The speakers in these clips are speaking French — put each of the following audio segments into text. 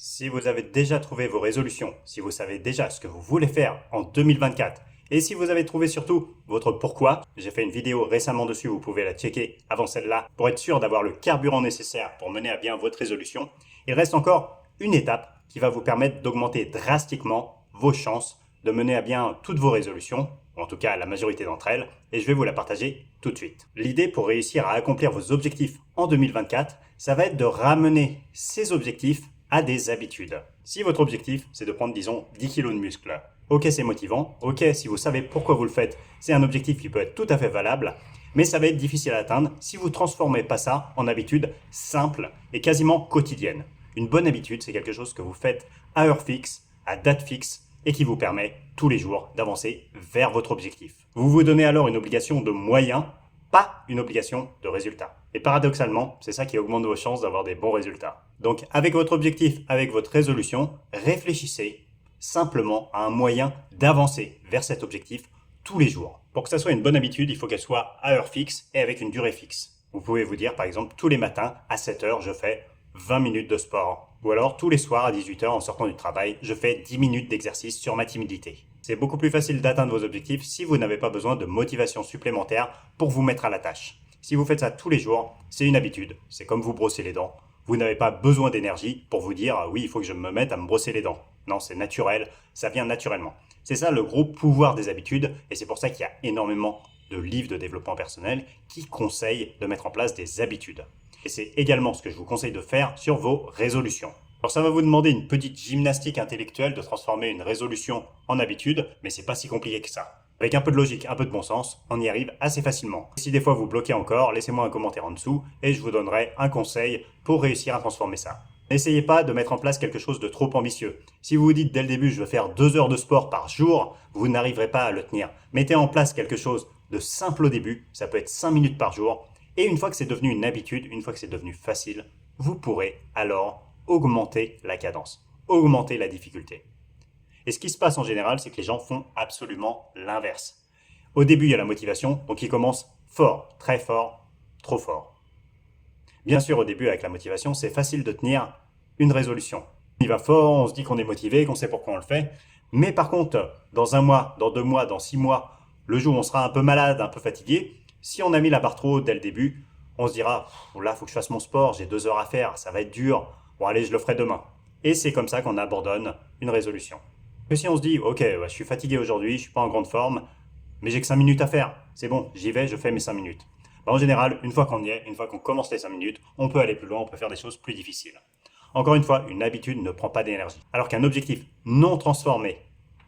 Si vous avez déjà trouvé vos résolutions, si vous savez déjà ce que vous voulez faire en 2024, et si vous avez trouvé surtout votre pourquoi, j'ai fait une vidéo récemment dessus, vous pouvez la checker avant celle-là, pour être sûr d'avoir le carburant nécessaire pour mener à bien votre résolution, il reste encore une étape qui va vous permettre d'augmenter drastiquement vos chances de mener à bien toutes vos résolutions, ou en tout cas la majorité d'entre elles, et je vais vous la partager tout de suite. L'idée pour réussir à accomplir vos objectifs en 2024, ça va être de ramener ces objectifs à des habitudes. Si votre objectif, c'est de prendre, disons, 10 kg de muscle, ok, c'est motivant, ok, si vous savez pourquoi vous le faites, c'est un objectif qui peut être tout à fait valable, mais ça va être difficile à atteindre si vous ne transformez pas ça en habitude simple et quasiment quotidienne. Une bonne habitude, c'est quelque chose que vous faites à heure fixe, à date fixe, et qui vous permet tous les jours d'avancer vers votre objectif. Vous vous donnez alors une obligation de moyens, pas une obligation de résultat. Et paradoxalement, c'est ça qui augmente vos chances d'avoir des bons résultats. Donc avec votre objectif, avec votre résolution, réfléchissez simplement à un moyen d'avancer vers cet objectif tous les jours. Pour que ça soit une bonne habitude, il faut qu'elle soit à heure fixe et avec une durée fixe. Vous pouvez vous dire par exemple tous les matins à 7 heures, je fais 20 minutes de sport. Ou alors tous les soirs à 18 heures en sortant du travail, je fais 10 minutes d'exercice sur ma timidité. C'est beaucoup plus facile d'atteindre vos objectifs si vous n'avez pas besoin de motivation supplémentaire pour vous mettre à la tâche. Si vous faites ça tous les jours, c'est une habitude, c'est comme vous brosser les dents. Vous n'avez pas besoin d'énergie pour vous dire « oui, il faut que je me mette à me brosser les dents ». Non, c'est naturel, ça vient naturellement. C'est ça le gros pouvoir des habitudes et c'est pour ça qu'il y a énormément de livres de développement personnel qui conseillent de mettre en place des habitudes. Et c'est également ce que je vous conseille de faire sur vos résolutions. Alors ça va vous demander une petite gymnastique intellectuelle de transformer une résolution en habitude, mais c'est pas si compliqué que ça. Avec un peu de logique, un peu de bon sens, on y arrive assez facilement. Si des fois vous bloquez encore, laissez-moi un commentaire en dessous et je vous donnerai un conseil pour réussir à transformer ça. N'essayez pas de mettre en place quelque chose de trop ambitieux. Si vous vous dites dès le début je veux faire 2 heures de sport par jour, vous n'arriverez pas à le tenir. Mettez en place quelque chose de simple au début, ça peut être 5 minutes par jour, et une fois que c'est devenu une habitude, une fois que c'est devenu facile, vous pourrez alors augmenter la cadence, augmenter la difficulté. Et ce qui se passe en général, c'est que les gens font absolument l'inverse. Au début, il y a la motivation, donc ils commencent fort, très fort, trop fort. Bien sûr, au début, avec la motivation, c'est facile de tenir une résolution. On y va fort, on se dit qu'on est motivé, qu'on sait pourquoi on le fait. Mais par contre, dans 1 mois, dans 2 mois, dans 6 mois, le jour où on sera un peu malade, un peu fatigué, si on a mis la barre trop haut dès le début, on se dira « là, il faut que je fasse mon sport, j'ai 2 heures à faire, ça va être dur, bon allez, je le ferai demain ». Et c'est comme ça qu'on abandonne une résolution. Mais si on se dit « ok, je suis fatigué aujourd'hui, je suis pas en grande forme, mais j'ai que 5 minutes à faire, c'est bon, j'y vais, je fais mes 5 minutes ». En général, une fois qu'on y est, une fois qu'on commence les 5 minutes, on peut aller plus loin, on peut faire des choses plus difficiles. Encore une fois, une habitude ne prend pas d'énergie. Alors qu'un objectif non transformé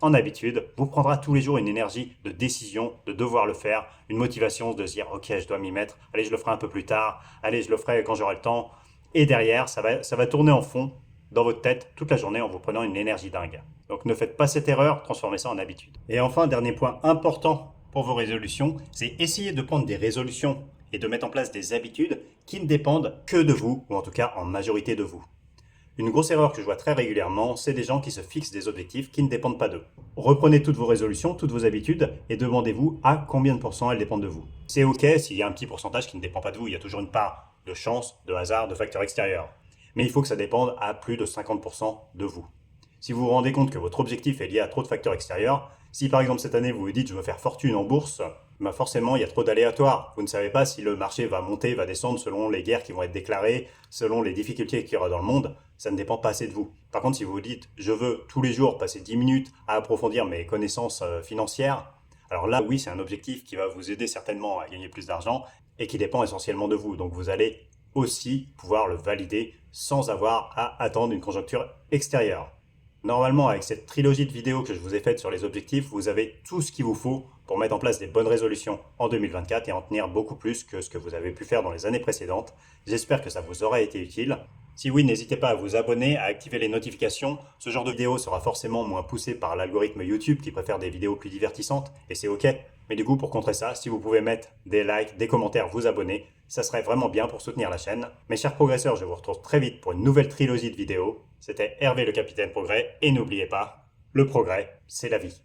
en habitude vous prendra tous les jours une énergie de décision, de devoir le faire, une motivation de se dire « ok, je dois m'y mettre, allez, je le ferai un peu plus tard, allez, je le ferai quand j'aurai le temps ». Et derrière, ça va tourner en fond dans votre tête toute la journée en vous prenant une énergie dingue. Donc ne faites pas cette erreur, transformez ça en habitude. Et enfin, dernier point important pour vos résolutions, c'est essayer de prendre des résolutions et de mettre en place des habitudes qui ne dépendent que de vous, ou en tout cas en majorité de vous. Une grosse erreur que je vois très régulièrement, c'est des gens qui se fixent des objectifs qui ne dépendent pas d'eux. Reprenez toutes vos résolutions, toutes vos habitudes et demandez-vous à combien de pourcents elles dépendent de vous. C'est ok s'il y a un petit pourcentage qui ne dépend pas de vous, il y a toujours une part de chance, de hasard, de facteurs extérieurs. Mais il faut que ça dépende à plus de 50% de vous. Si vous vous rendez compte que votre objectif est lié à trop de facteurs extérieurs, si par exemple cette année vous vous dites je veux faire fortune en bourse, forcément il y a trop d'aléatoires. Vous ne savez pas si le marché va monter, va descendre selon les guerres qui vont être déclarées, selon les difficultés qu'il y aura dans le monde, ça ne dépend pas assez de vous. Par contre si vous vous dites je veux tous les jours passer 10 minutes à approfondir mes connaissances financières, alors là oui c'est un objectif qui va vous aider certainement à gagner plus d'argent et qui dépend essentiellement de vous. Donc vous allez aussi pouvoir le valider sans avoir à attendre une conjoncture extérieure. Normalement, avec cette trilogie de vidéos que je vous ai faites sur les objectifs, vous avez tout ce qu'il vous faut pour mettre en place des bonnes résolutions en 2024 et en tenir beaucoup plus que ce que vous avez pu faire dans les années précédentes. J'espère que ça vous aura été utile. Si oui, n'hésitez pas à vous abonner, à activer les notifications. Ce genre de vidéo sera forcément moins poussé par l'algorithme YouTube qui préfère des vidéos plus divertissantes, et c'est ok. Mais du coup, pour contrer ça, si vous pouvez mettre des likes, des commentaires, vous abonner, ça serait vraiment bien pour soutenir la chaîne. Mes chers progresseurs, je vous retrouve très vite pour une nouvelle trilogie de vidéos. C'était Hervé le Capitaine Progrès, et n'oubliez pas, le progrès, c'est la vie.